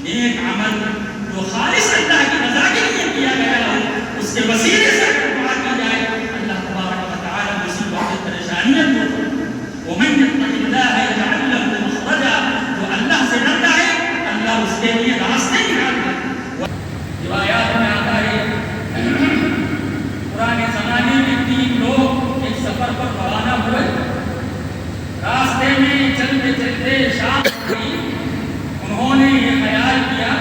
نیک عمل جو خالص اللہ کی رضا کے لیے کیا گیا ہو اس کے وسیلے سے دعا کی جائے، اللہ تبارک و تعالیٰ مصیبت و پریشانیوں کو ومن یتق اللہ یجعل لہ مخرجا، جو اللہ سے ڈرتا ہے اللہ اس کے لیے راستے نکالتا ہے۔ روایات میں آتا ہے پرانے زمانے میں 3 لوگ ایک سفر پر روانہ ہوئے، راستے میں چلتے چلتے شام ہوئی، انہوں نے یہ خیال کیا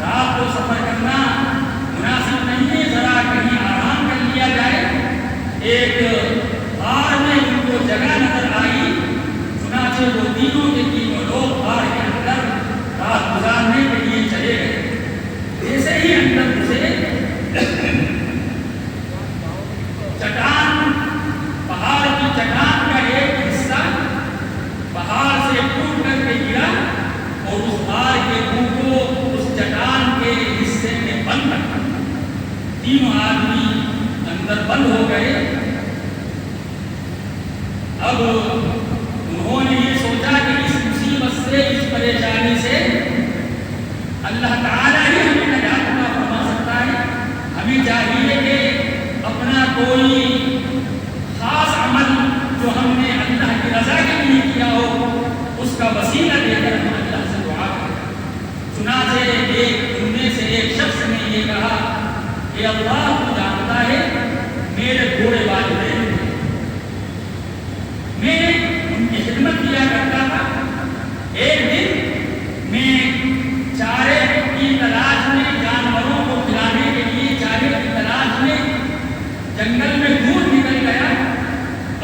رات کو سفر کرنا مناسب نہیں ہے، ذرا کہیں آرام کر لیا جائے۔ ایک غار میں ان کو جگہ نظر آئی، چنانچہ وہ تینوں کے تینوں لوگ غار کے اندر رات گزارنے کے لیے چلے گئے۔ جیسے ہی اندر گھسے چٹان، پہاڑ کی چٹان کا ایک حصہ پہاڑ سے ٹوٹ کر کے گرا اور اس غار کے منہ کو اس چٹان کے حصے میں بند رکھا۔ تینوں آدمی اندر بند ہو گئے۔ اب انہوں نے یہ سوچا کہ اس مصیبت سے، اس پریشانی سے اللہ تعالیٰ ہی ہمیں نجات عطا فرما سکتا ہے۔ ہمیں چاہیے کہ اپنا کوئی خاص عمل جو ہم نے اللہ کی رضا کے لیے کیا ہو اس کا وسیلہ دے کر ہم اللہ سے دعا کریں۔ چنانچہ ان میں سے ایک شخص نے یہ کہا کہ اللہ تو جانتا ہے میرے بوڑھے والدین ہیں، میں ان کی خدمت کیا کرتا تھا۔ ایک دن میں چارے کی تلاش میں، جانوروں کو کھلانے کے لیے چارے کی تلاش میں جنگل میں دور نکل گیا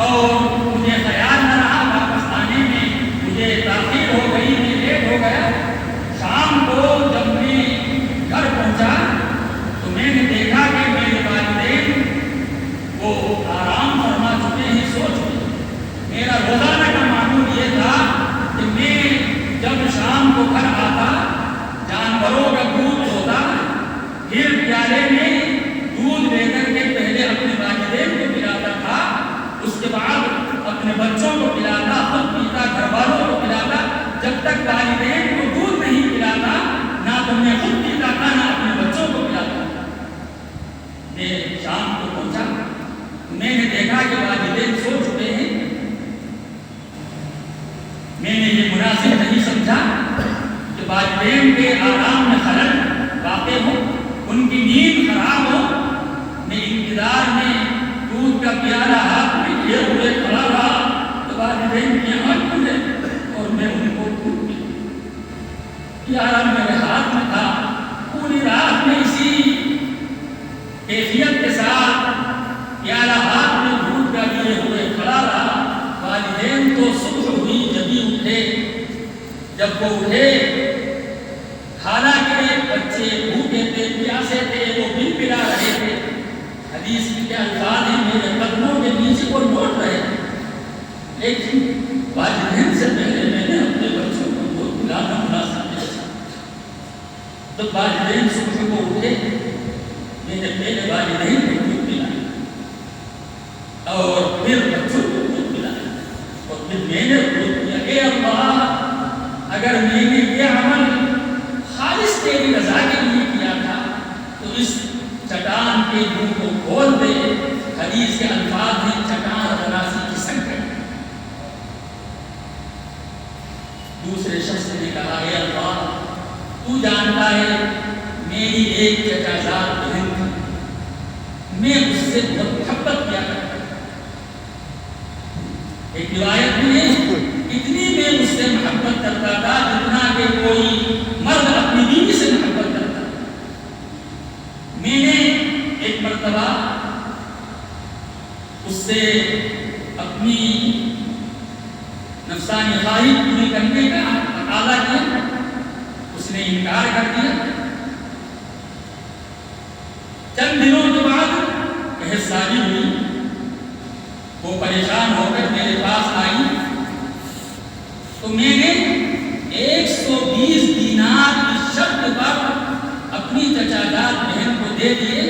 اور مجھے خیال نہ رہا، واپس آنے میں مجھے تاخیر ہو گئی، میں لیٹ ہو گیا۔ شام کو جب میں گھر پہنچا تو میں نے دیکھا کہ میرے والدین وہ آرام فرما چکے ہیں، سو چکے ہیں۔ میرا روزانہ کا معمول یہ تھا کہ میں جب شام کو گھر آتا جانوروں کا دودھ ہوتا، پھر پیالے میں دودھ لے کر کے پہلے اپنے والدین کو پلاتا تھا، اس کے بعد اپنے بچوں کو پلاتا، خود پیتا، گھر والوں کو پلاتا۔ جب تک والدین کو دودھ نہیں پلاتا نہ تو میں خود پیتا تھا نہ اپنے بچوں کو پلاتا تھا۔ میں شام کو پہنچا، میں نے دیکھا کہ والدین سو چکے ہیں۔ میں نے یہ مناسب نہیں سمجھا کہ والدین کے آرام میں خلل واقع ہو، ان کی نیند خراب ہو۔ میں انتظار میں دودھ کا پیالہ ہاتھ میں لیے ہوئے کھڑا رہا تو والدین کی آنکھ کھلے اور میں ان کو دودھ پی۔ پیالہ میرے ہاتھ میں تھا، پوری رات میں اسی کیفیت کے ساتھ پیالہ ہاتھ میں دودھ کا لیے ہوئے کھڑا رہا۔ والدین تو صبح ہوئی جبھی اٹھے، جب وہ اٹھے حالانکہ بچے بھوکے تھے، پیاسے تھے، وہ بھی پلا رہے تھے۔ حدیث کے الفاظ ہیں میرے قدموں کے نیچے کو لوٹ رہے تھے، لیکن والدین سے پہلے میں نے اپنے بچوں کو دودھ پلانا مناسب نہیں سمجھا۔ جب والدین صبح کو اٹھے میں نے پہلے والدین کو دودھ پلایا اور پھر بچوں کو دودھ پلایا اور پھر میں نے دودھ پیا۔ اے اللہ، اگر میں نے یہ عمل خالص تیری رضا کے لیے کیا تھا تو اس چٹان کے منہ کو کھول دے۔ حدیث کے الفاظ ہیں چٹان تراسی کی سنکڑ۔ دوسرے شخص نے کہا اے اللہ، تو جانتا ہے میری ایک چچا زاد بہن تھی، میں اس سے بہت محبت کیا کرتا۔ ایک روایت میں اتنی میں اس سے محبت کرتا تھا جتنا کہ کوئی مرد اپنی بیوی سے محبت کرتا۔ میں نے ایک مرتبہ اس سے اپنی نفسانی خواہش پوری کرنے کا تقاضا کیا، اس نے انکار کر دیا۔ چند دنوں کے بعد بحث ساری ہوئی، وہ پریشان ہو کر میرے پاس آئی تو میں نے 120 دینار کی شرط پر اپنی چچا زاد بہن کو دے دیے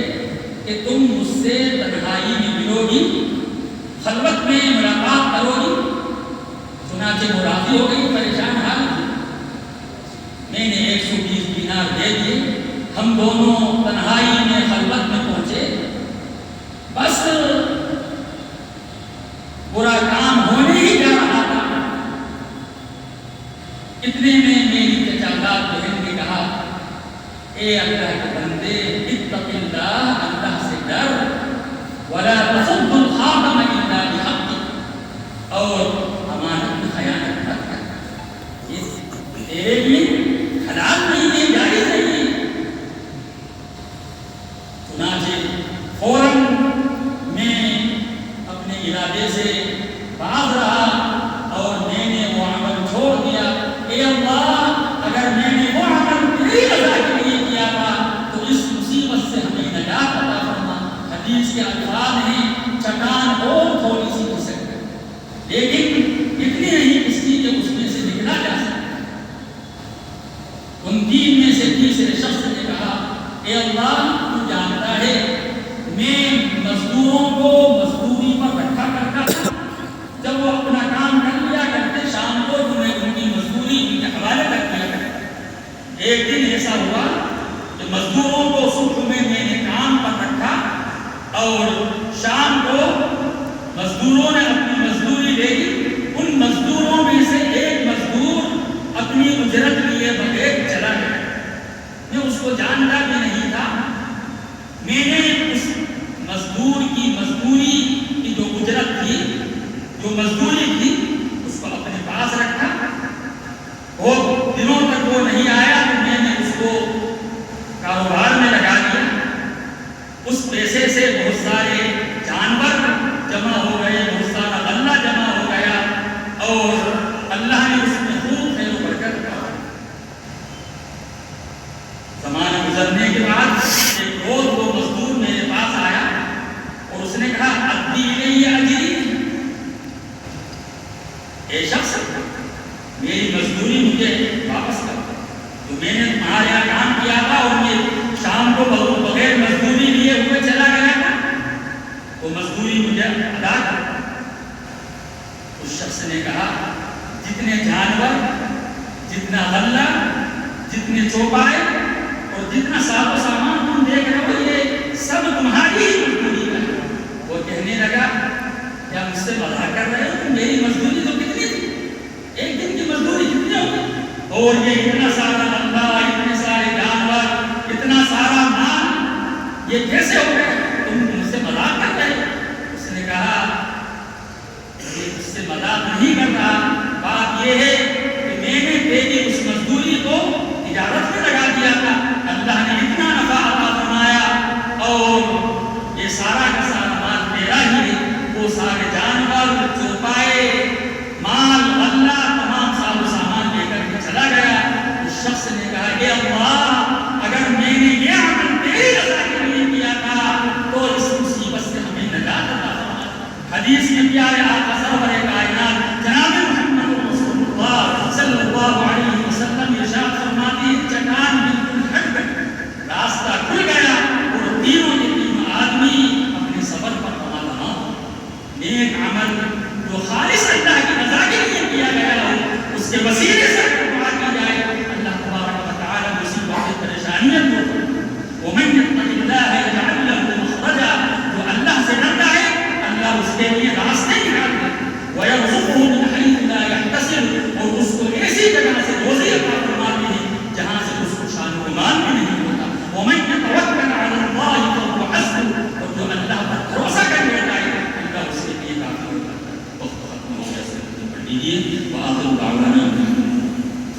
کہ تم مجھ سے تنہائی میں ملو گی، خلوت میں ملاقات کرو گی۔ چنانچہ وہ راضی ہو گئی، پریشان حال تھی۔ میں نے 120 ہم دونوں تنہائی میں خلوت میں پہنچے، بس برا کام ہونے ہی جا رہا تھا، اتنے میں میری چچاداد بہن نے کہا، اے اللہ کے بندے، اتق اللہ، اللہ سے ڈر، ولا تخض الخاتم الا بحق، اور امانت میں خیانت مت کر، یہ تیرے لیے حلال نہیں ہے، جائز نہیں ہے۔ چنانچہ فوراً میں اپنے ارادے سے باز رہا اور میں نے وہ عمل چھوڑ دیا۔ اے اللہ، اگر میں نے وہ عمل تیری رضا کے لیے کیا تھا تو اس مصیبت سے ہمیں نجات عطا فرما۔ حدیث کے الفاظ ہیں، چٹان اور تھوڑی سی کھسک گئی، لیکن اتنی نہیں کسی کہ اس میں سے نکلا جا سکتا۔ ان تین میں سے تیسرے شخص نے کہا، اے اللہ، تو جانتا ہے میں مزدوروں کو مزدوری پر رکھا کرتا تھا، جب وہ اپنا کام کر لیا کرتے شام کو تو میں ان کی مزدوری ان کے حوالے رکھ دیا کرتا۔ ایک دن ایسا ہوا کہ مزدوروں کو صبح میں نے کام پر رکھا اور شام کو مزدوروں نے اپنی مزدوری دے دی۔ ان مزدوروں میں سے ایک مزدور اپنی اجرت لیے بغیر چلا گیا، میں اس کو جانتا بھی نہیں تھا۔ میں نے اس مزدور کی مزدوری کی جو اجرت تھی، جو مزدوری تھی، اس کو اپنے پاس رکھا، اور دنوں تک وہ نہیں آیا تو میں نے اس کو کاروبار میں لگا دیا۔ اس پیسے سے بہت سارے جانور جمع ہو گئے، بہت سارا غلہ جمع ہو گیا، اور اللہ نے اس میں خوب خیر و برکت کا۔ زمانہ گزرنے کے بعد ایک روز وہ مزدور میرے پاس آیا اور اس نے کہا، ادی الیہ اجری، اے شخص، میری مزدوری مجھے واپس کر، جو میں نے تمہارے یہاں کام کیا تھا اور میں شام کو بغیر مزدوری لیے ہوئے چلا گیا تھا، وہ مزدوری مجھے ادا کر۔ اس شخص نے کہا، جتنے جانور، جتنا غلہ، جتنے چوپائے اور جتنا ساز و سامان تم دیکھ رہے ہو، یہ سب تمہاری ہی مزدوری ہے۔ وہ کہنے لگا، کیا مجھ سے مزاح کر رہے ہو؟ میری مزدوری تو کتنی تھی؟ ایک دن کی مزدوری کتنی ہوگی؟ اور یہ اتنا سارا غلہ، اتنے سارے جانور، اتنا سارا مال، یہ کیسے ہو گئے؟ تم مجھ سے مزاح کر رہے ہو؟ اس نے کہا، یہ مجھ سے مزاح نہیں کر رہا، بات یہ ہے کہ میں نے تیری اس مزدوری کو تجارت میں لگا دیا تھا، اللہ نے اتنا نفع عطا فرمایا، اور یہ سارا کا سارا مال تیرا ہی ہے۔ وہ سارے جانور، چوپائے، مال، غلہ، تمام ساز و سامان لے کر کے چلا گیا۔ اس شخص نے کہا، اے اللہ، اگر میں نے یہ عمل تیری رضا کے لیے کیا تھا تو اس مصیبت سے ہمیں نجات عطا فرما۔ حدیث میں پیارے آقا سرور کائنات جناب محمد رسول اللہ صلی اللہ علیہ وسلم ارشاد فرماتے ہیں، چٹان بالکل ہٹ گئی، راستہ کھل گیا، اور تینوں کے تینوں آدمی اپنے سفر پر روانہ ہو۔ نیک عمل جو خالص اللہ کی رضا کے لیے کیا گیا ہو، اس کے وسیلے سے دعا کی جائے، اللہ تبارک و تعالی مصیبت سے پریشانیاں دور کرے۔ ومن یتق اللہ یجعل له مخرجا، جو اللہ سے ڈرتا ہے اللہ اس کے لیے راستے نکالتا ہے، ویرزقہ من حیث لا یحتسب، اور اس کو ایسی جگہ سے روزی عطا فرماتے ہیں جہاں سے اس کو شان و ایمان بھی نہیں ہوتا۔ ومن یتوکل علی اللہ فهو حسبہ، اور جو اللہ پر بھروسہ کر لیتا ہے اللہ اس کے لیے کافی ہوتا ہے۔ وقت ختم ہو گیا، پڑھ لیجیے۔ وآخر دعوانا